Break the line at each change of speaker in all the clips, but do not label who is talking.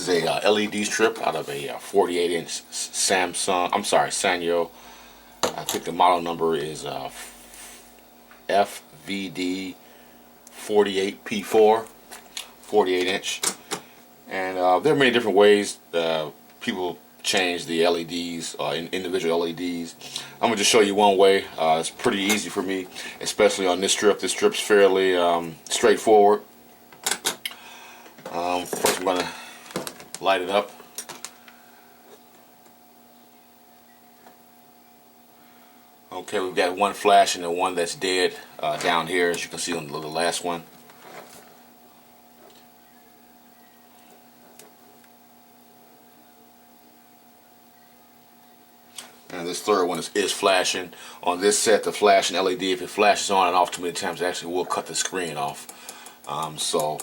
is a LED strip out of a 48-inch Sanyo. I think the model number is FVD48p4, 48-inch. And there are many different ways people change the LEDs, individual LEDs. I'm going to just show you one way. It's pretty easy for me, especially on this strip. This strip's fairly straightforward. First I'm going to light it up. Okay, we've got one flash and the one that's dead down here, as you can see on the last one. And this third one is flashing. On this set, the flashing LED, if it flashes on and off too many times, it actually will cut the screen off. So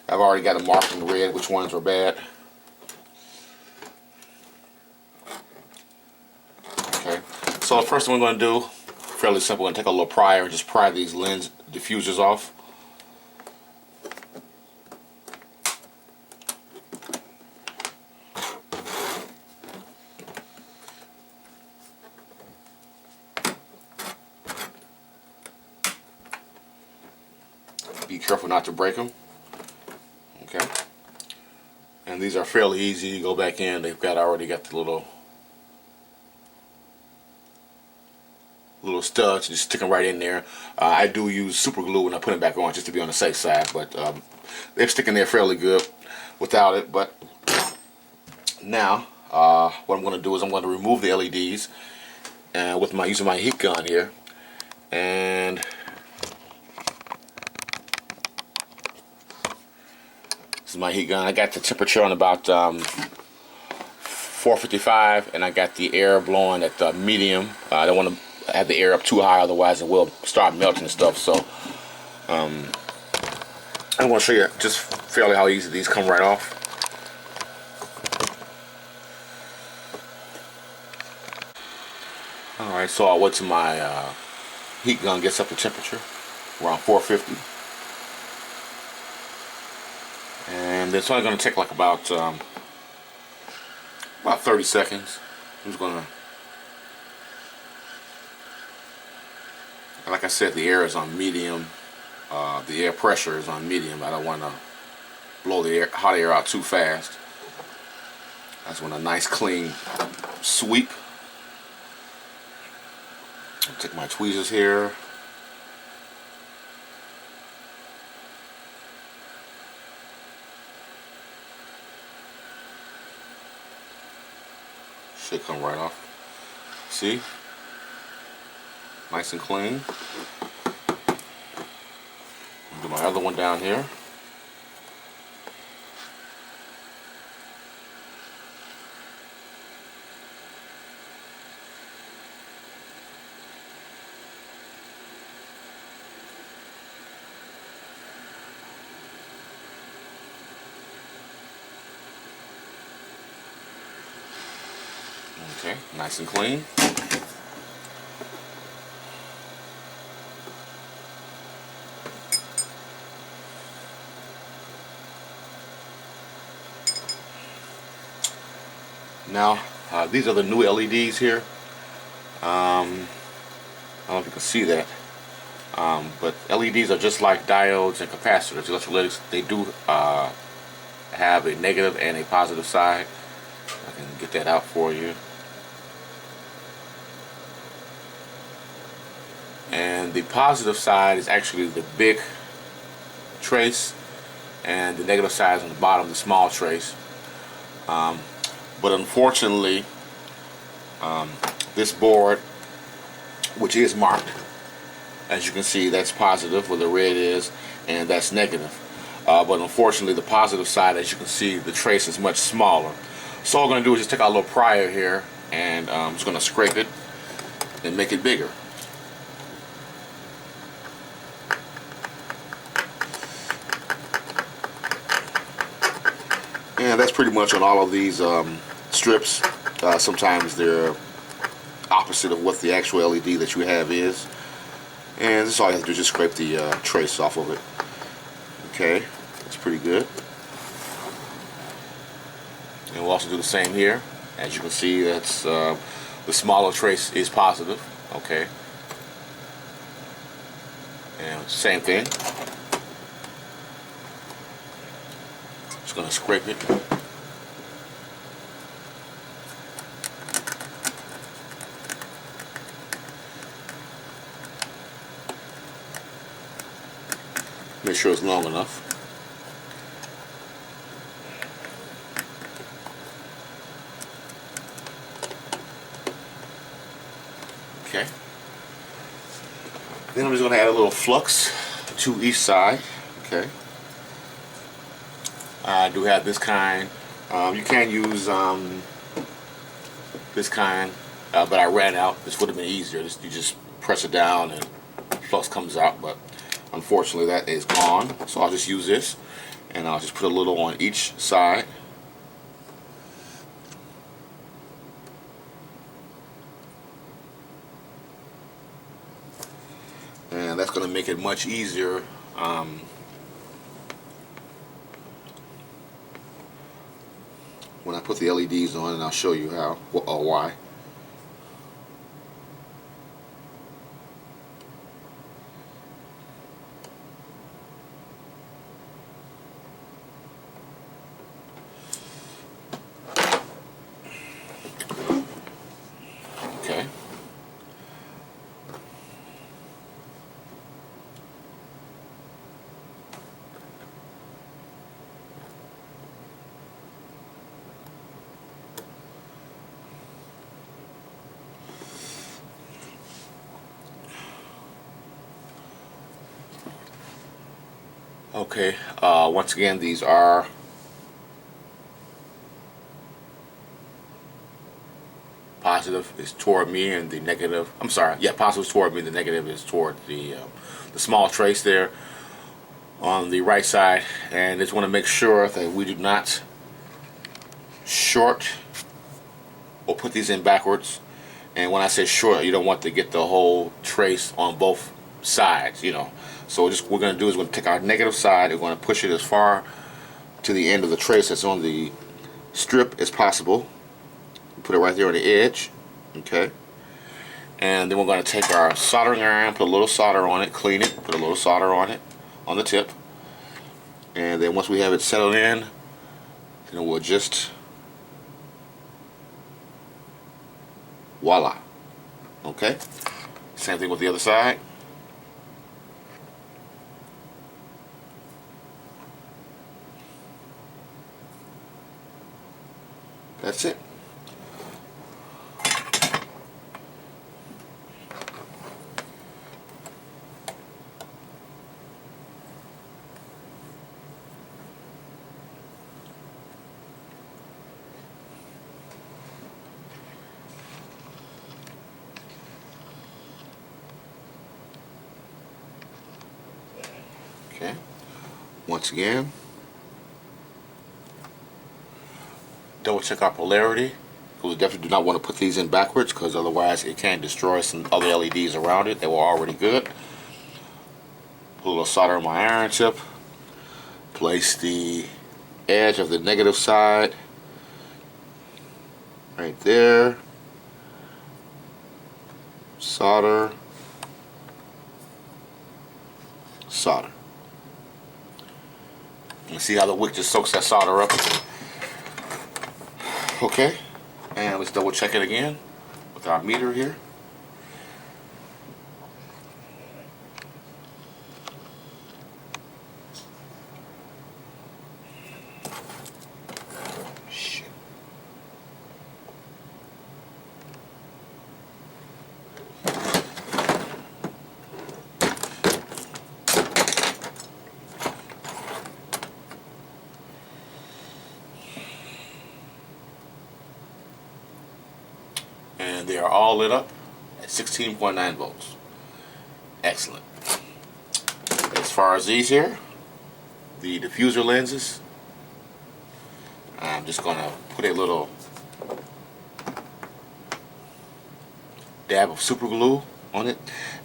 I've already got it marked in red which ones are bad. Okay, so the first thing we're going to do, fairly simple, we're going to take a little prior and just pry these lens diffusers off. Be careful not to break them. Okay, and these are fairly easy. You go back in, they've already got the little studs. Just stick them right in there. I do use super glue when I put them back on, just to be on the safe side, but they're sticking there fairly good without it. But now what I'm going to do is I'm going to remove the LEDs with using my heat gun here. And this is my heat gun. I got the temperature on about 455, and I got the air blowing at medium. I don't want to have the air up too high, otherwise it will start melting and stuff. So I'm going to show you just fairly how easy these come right off. Alright, so I'll wait till my heat gun gets up to temperature, around 450. And it's only going to take like about 30 seconds. I'm just going to, like I said, the air is on medium. The air pressure is on medium. I don't want to blow the hot air out too fast. I just want a nice clean sweep. I'll take my tweezers here. Should come right off. See? Nice and clean. Do my other one down here. Okay, nice and clean. Now, these are the new LEDs here. I don't know if you can see that, but LEDs are just like diodes and capacitors. Electrolytics, they do have a negative and a positive side. I can get that out for you. And the positive side is actually the big trace, and the negative side is on the bottom, the small trace. But unfortunately, this board, which is marked, as you can see, that's positive where the red is, and that's negative. But unfortunately, the positive side, as you can see, the trace is much smaller. So all I'm going to do is just take out a little prior here, and I'm just going to scrape it and make it bigger. And that's pretty much on all of these strips. Sometimes they're opposite of what the actual LED that you have is. And this is all you have to do, is just scrape the trace off of it. Okay, that's pretty good. also do the same here. As you can see, that's the smaller trace is positive. Okay. And same thing. Just gonna scrape it. Make sure it's long enough. Okay. Then I'm just going to add a little flux to each side. Okay. I do have this kind. You can use this kind, but I ran out. This would have been easier. You just press it down and flux comes out, but unfortunately that is gone. So I'll just use this, and I'll just put a little on each side. And that's going to make it much easier when I put the LEDs on, and I'll show you how or why. Okay. Okay, once again, these are positive is toward me, and the negative, I'm sorry, yeah, positive is toward me, the negative is toward the small trace there on the right side. And just want to make sure that we do not short or put these in backwards. And when I say short, you don't want to get the whole trace on both sides, you know. So what we're going to do is we're going to take our negative side, we're going to push it as far to the end of the trace that's on the strip as possible. Put it right there on the edge. Okay. And then we're going to take our soldering iron, put a little solder on it, clean it, put a little solder on it, on the tip. And then once we have it settled in, then we'll just, voila. Okay. Same thing with the other side. That's it. Okay. Once again, double check our polarity, because we definitely do not want to put these in backwards, because otherwise it can destroy some other LEDs around it that were already good. Put a little solder on my iron tip, place the edge of the negative side right there, solder, solder. You see how the wick just soaks that solder up. Okay, and let's double check it again with our meter here. Shit. And they are all lit up at 16.9 volts. Excellent. As far as these here, the diffuser lenses, I'm just going to put a little dab of super glue on it,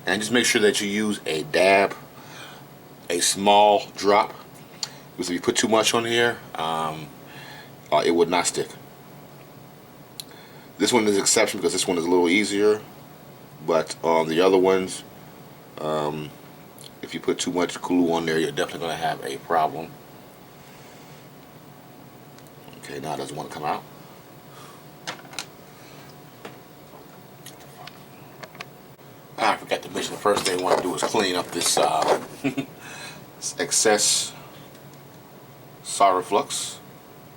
and just make sure that you use a dab, a small drop, because if you put too much on here, it would not stick. This one is an exception because this one is a little easier, but on the other ones, if you put too much glue on there, you're definitely going to have a problem. Okay, now it doesn't want to come out. I forgot to mention the first thing I want to do is clean up this excess solder flux.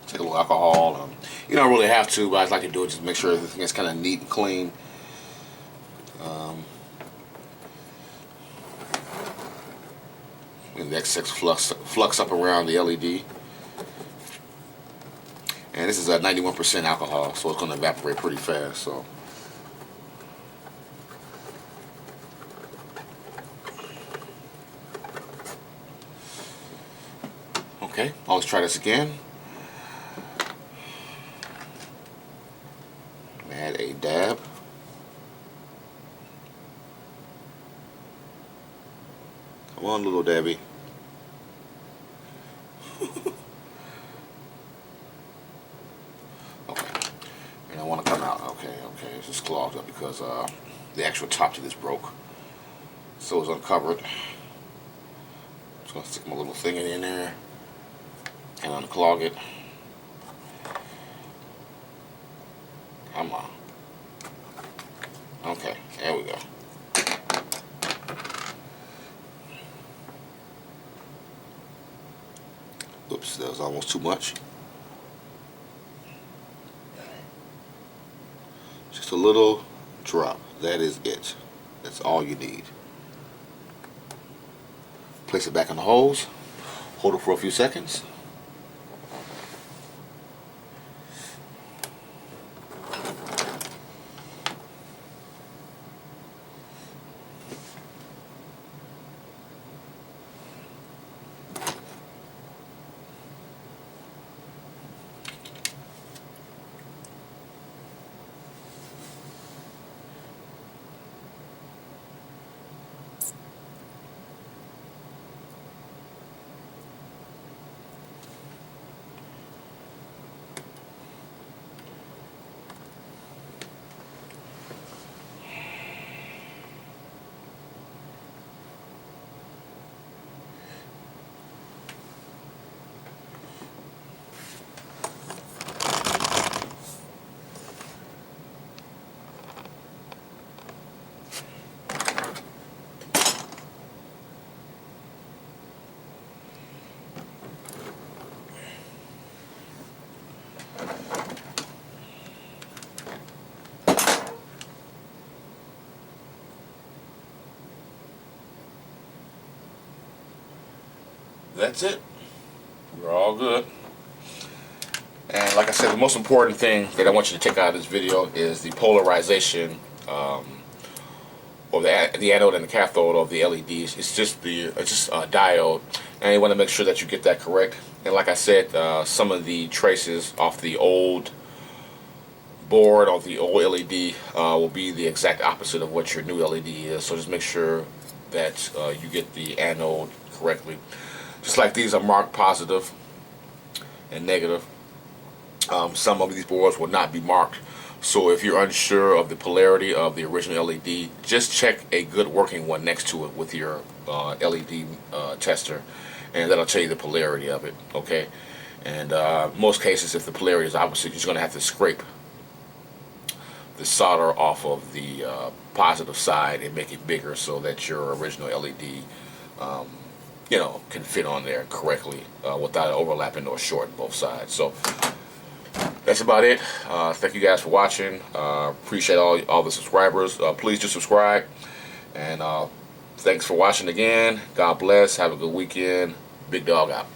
Take a little alcohol. You don't really have to, but I like to do it just to make sure everything is kind of neat and clean. And the excess flux up around the LED. And this is a 91% alcohol, so it's going to evaporate pretty fast. So. Okay, let's try this again. Add a dab. Come on, little Debbie. Okay, and I want to come out. Okay, it's just clogged up because the actual top to this broke, so it's uncovered. Just gonna stick my little thing in there and unclog it. Come on. Okay, there we go. Oops, that was almost too much. Just a little drop. That is it. That's all you need. Place it back in the hose. Hold it for a few seconds. That's it. We're all good. And like I said, the most important thing that I want you to take out of this video is the polarization of the anode and the cathode of the LEDs. It's just a diode, and you want to make sure that you get that correct. And like I said, some of the traces off the old board of the old LED will be the exact opposite of what your new LED is. So just make sure that you get the anode correctly. Just like these are marked positive and negative, some of these boards will not be marked. So if you're unsure of the polarity of the original LED, just check a good working one next to it with your LED tester, and that'll tell you the polarity of it. Okay, and most cases, if the polarity is opposite, you're just going to have to scrape the solder off of the positive side and make it bigger so that your original LED can fit on there correctly without overlapping or shorting both sides. So that's about it. Thank you guys for watching. Appreciate all the subscribers. Please do subscribe. And thanks for watching again. God bless. Have a good weekend. Big Dog out.